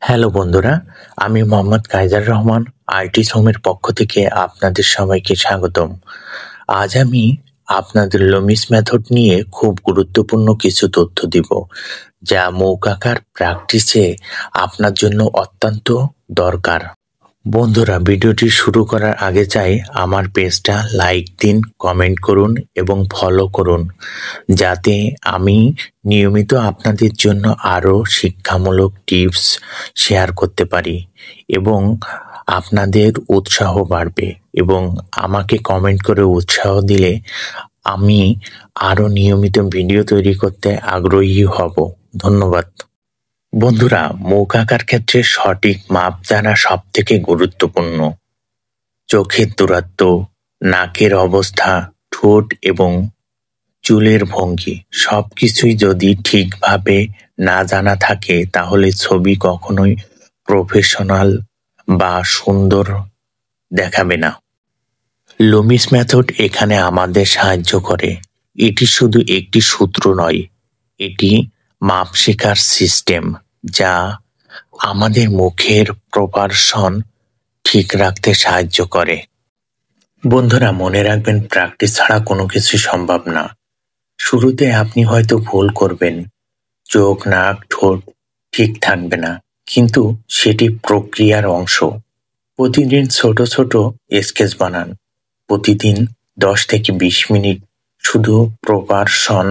Hello বন্ধুরা, আমি Mohammad Kaiser Rahman artist হোমের পক্ষ থেকে আপনাদের সবাইকে স্বাগতম। আজ আমি আপনাদের লোমিস মেথড নিয়ে খুব গুরুত্বপূর্ণ কিছু তথ্য দিব, যা মৌকাকার প্র্যাকটিসে আপনার জন্য অত্যন্ত দরকার। বন্ধুরা, ভিডিওটি শুরু করার আগে চাই আমার পেজটা লাইক দিন, কমেন্ট করুন এবং ফলো করুন, যাতে আমি নিয়মিত আপনাদের জন্য আরও শিক্ষামূলক টিপস শেয়ার করতে পারি এবং আপনাদের উৎসাহ বাড়বে। এবং আমাকে কমেন্ট করে উৎসাহ দিলে আমি আরও নিয়মিত ভিডিও তৈরি করতে আগ্রহী হব। ধন্যবাদ। বন্ধুরা, মৌকাকার ক্ষেত্রে সঠিক মাপ জানা সবথেকে গুরুত্বপূর্ণ। চোখের দূরত্ব, নাকের অবস্থা, ঠোঁট এবং চুলের ভঙ্গি সবকিছুই যদি ঠিকভাবে না জানা থাকে, তাহলে ছবি কখনোই প্রফেশনাল বা সুন্দর দেখাবে না। লোমিস মেথড এখানে আমাদের সাহায্য করে। এটি শুধু একটি সূত্র নয়, এটি মাপ শেখার সিস্টেম, যা আমাদের মুখের প্রপারশন ঠিক রাখতে সাহায্য করে। বন্ধুরা, মনে রাখবেন, প্র্যাকটিস ছাড়া কোনো কিছু সম্ভব না। শুরুতে আপনি হয়তো ভুল করবেন, চোখ, নাক, ঠোঁট ঠিক থাকবে না, কিন্তু সেটি প্রক্রিয়ার অংশ। প্রতিদিন ছোট ছোট স্কেচ বানান। প্রতিদিন 10 থেকে 20 মিনিট শুধু প্রপারশন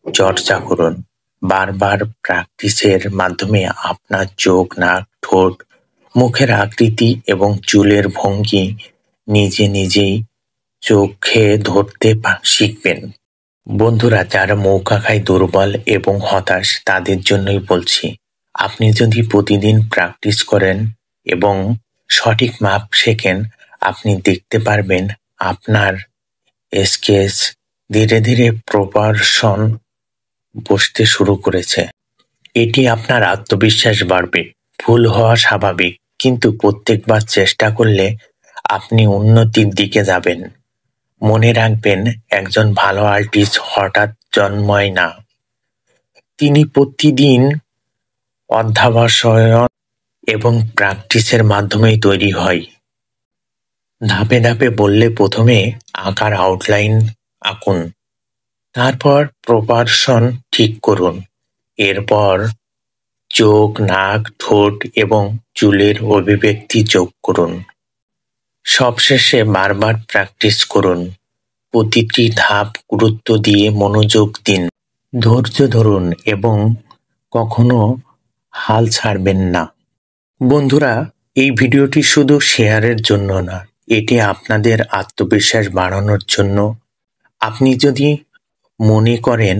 চর্চা করুন। বারবার প্র্যাকটিসের মাধ্যমে আপনার চোখ, নাক, ঠোঁট, মুখের আকৃতি এবং চুলের ভঙ্গি নিজে নিজেই চোখে ধরতে শিখবেন। বন্ধুরা, যারা মৌকাকায় দুর্বল এবং হতাশ, তাদের জন্যই বলছি। আপনি যদি প্রতিদিন প্র্যাকটিস করেন এবং সঠিক মাপ শেখেন, আপনি দেখতে পারবেন আপনার স্কেচ ধীরে ধীরে প্রপারশন বসতে শুরু করেছে। এটি আপনার আত্মবিশ্বাস বাড়বে। ভুল হওয়া স্বাভাবিক, কিন্তু প্রত্যেকবার চেষ্টা করলে আপনি উন্নতির দিকে যাবেন। মনে রাখবেন, একজন ভালো আর্টিস্ট হঠাৎ জন্মায় না। তিনি প্রতিদিন অধ্যবসায় এবং প্র্যাকটিসের মাধ্যমেই তৈরি হয়। ধাপে ধাপে বললে, প্রথমে আঁকার আউটলাইন আঁকুন, তারপর প্রপারশন ঠিক করুন, এরপর চোখ, নাক, ঠোঁট এবং চুলের অভিব্যক্তি যোগ করুন। সবশেষে বারবার প্র্যাকটিস করুন। প্রতিটি ধাপ গুরুত্ব দিয়ে মনোযোগ দিন, ধৈর্য ধরুন এবং কখনো হাল ছাড়বেন না। বন্ধুরা, এই ভিডিওটি শুধু শেয়ারের জন্য না, এটি আপনাদের আত্মবিশ্বাস বাড়ানোর জন্য। আপনি যদি মনে করেন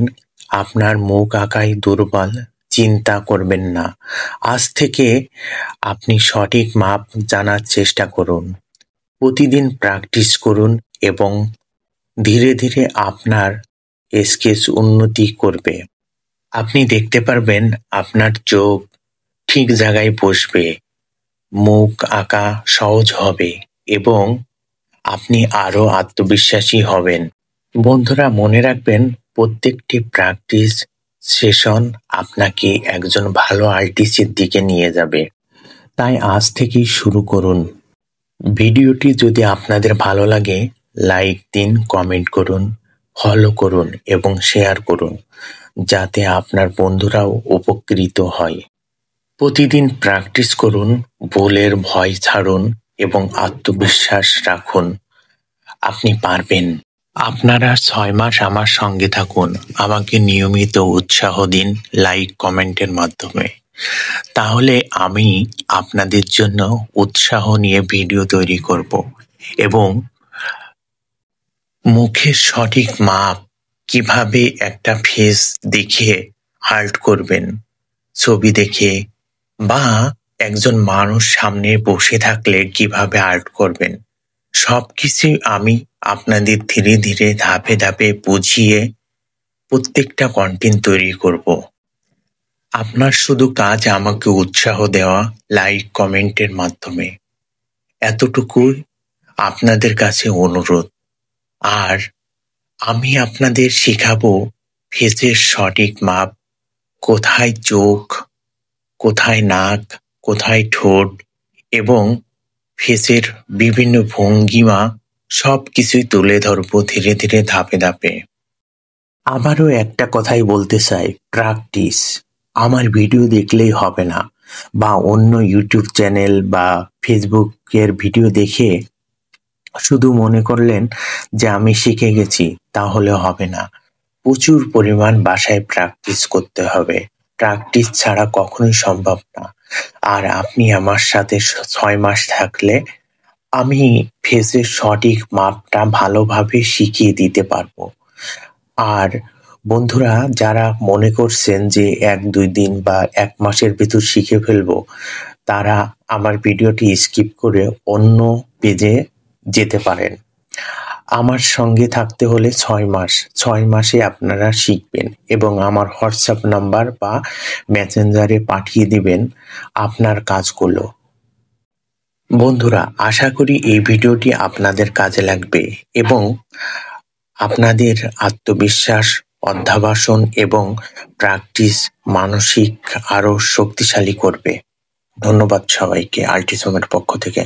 আপনার মুখ আঁকায় দুর্বল, চিন্তা করবেন না। আজ থেকে আপনি সঠিক মাপ জানার চেষ্টা করুন। প্রতিদিন প্র্যাকটিস করুন এবং ধীরে ধীরে আপনার স্কেচ উন্নতি করবে। আপনি দেখতে পারবেন আপনার চোখ ঠিক জায়গায় বসবে, মুখ আঁকা সহজ হবে এবং আপনি আরো আত্মবিশ্বাসী হবেন। বন্ধুরা, মনে রাখবেন, প্রত্যেকটি প্র্যাকটিস সেশন আপনাকে একজন ভালো আর্টিস্টের দিকে নিয়ে যাবে। তাই আজ থেকেই শুরু করুন। ভিডিওটি যদি আপনাদের ভালো লাগে, লাইক দিন, কমেন্ট করুন, ফলো করুন এবং শেয়ার করুন, যাতে আপনার বন্ধুরাও উপকৃত হয়। প্রতিদিন প্র্যাকটিস করুন, ভুলের ভয় ছাড়ুন এবং আত্মবিশ্বাস রাখুন। আপনি পারবেন। আপনারা 6 মাস আমার সঙ্গে থাকুন, আমাকে নিয়মিত উৎসাহ দিন লাইক, কমেন্টের মাধ্যমে। তাহলে আমি আপনাদের জন্য উৎসাহ নিয়ে ভিডিও তৈরি করব এবং মুখের সঠিক মাপ, কিভাবে একটা ফেস দেখে আর্ট করবেন, ছবি দেখে, বা একজন মানুষ সামনে বসে থাকলে কিভাবে আর্ট করবেন, সবকিছু আমি আপনাদের ধীরে ধীরে ধাপে ধাপে বুঝিয়ে প্রত্যেকটা কন্টেন্ট তৈরি করব। আপনার শুধু কাজ আমাকে উৎসাহ দেওয়া লাইক, কমেন্টের মাধ্যমে। এতটুকুই আপনাদের কাছে অনুরোধ। আর আমি আপনাদের শেখাবো ফেসের সঠিক মাপ, কোথায় চোখ, কোথায় নাক, কোথায় ঠোঁট এবং ফেসের বিভিন্ন ভঙ্গিমা সবকিছুই তুলে ধরবো ধীরে ধীরে ধাপে ধাপে। আবারও একটা কথাই বলতে চাই, প্র্যাকটিস। আমার ভিডিও দেখলেই হবে না, বা অন্য ইউটিউব চ্যানেল বা ফেসবুকের ভিডিও দেখে শুধু মনে করলেন যে আমি শিখে গেছি, তাহলে হবে না। প্রচুর পরিমাণ বাসায় প্র্যাকটিস করতে হবে। প্র্যাকটিস ছাড়া কখনোই সম্ভব না। আর আপনি আমার সাথে ৬ মাস থাকলে আমি ফেসের সঠিক মাপটা ভালোভাবে শিখিয়ে দিতে পারবো। আর বন্ধুরা, যারা মনে করছেন যে ১-২ দিন বা ১ মাসের ভিতর শিখে ফেলবো, তারা আমার ভিডিওটি স্কিপ করে অন্য পেজে যেতে পারেন। আমার সঙ্গে থাকতে হলে ৬ মাস। ৬ মাসে আপনারা শিখবেন এবং আমার হোয়াটসঅ্যাপ নাম্বার বা মেসেঞ্জারে পাঠিয়ে দিবেন আপনার কাজগুলো। বন্ধুরা, আশা করি এই ভিডিওটি আপনাদের কাজে লাগবে এবং আপনাদের আত্মবিশ্বাস, অধ্যাবসান এবং প্র্যাকটিস মানসিক আরো শক্তিশালী করবে। ধন্যবাদ সবাইকে আল্টিসমের পক্ষ থেকে।